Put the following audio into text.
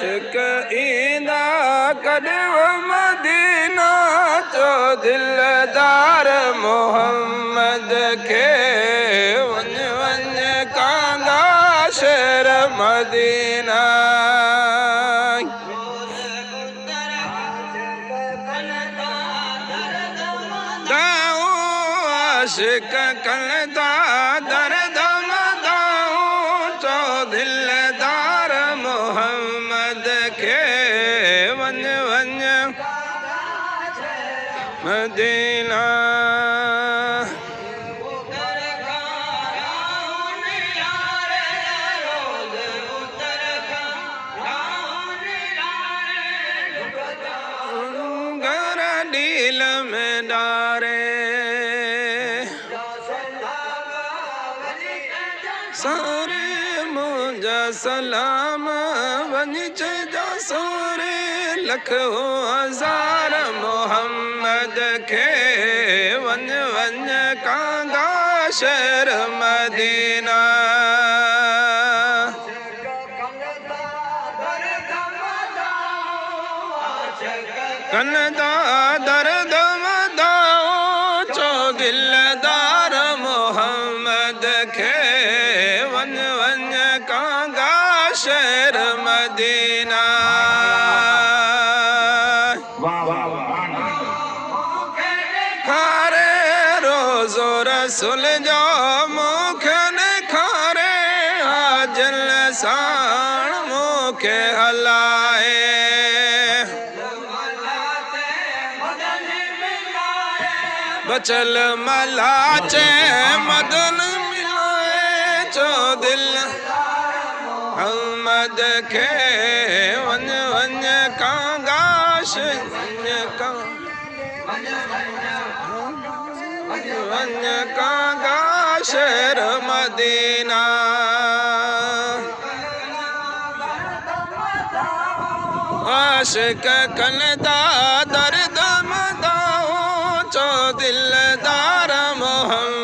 आशिक ईंदा कॾहिं मदीना चो दिलदार मोहम्मद खे वञ वञ कांगा शहर मदीना आशिक कलदा दर्द मदाऊं चो दिलदार मोहम्मद के वञ वञ मदीना घर डील में डारे सारे मुंहिंजा सलाम वञी चइजा सारे लख हज़ार मोहम्मद खे वञ वञ कांगा शहर मदीना कनदा दर्द मदाऊं चो दिलदार मोहम्मद खे वञ वञ कांगा शहर मदीना खारे रोज़ो रसूल जो मूंखे खारे हाजल साण मूंखे हलाए बचल मलाचे मदन मिलाए चो दिल मोहम्मद खे वञ वञ कांगा वञ कांगा शहर मदीना आशिक कलदा दर्द मदाऊं चो दिलदार मोहम्मद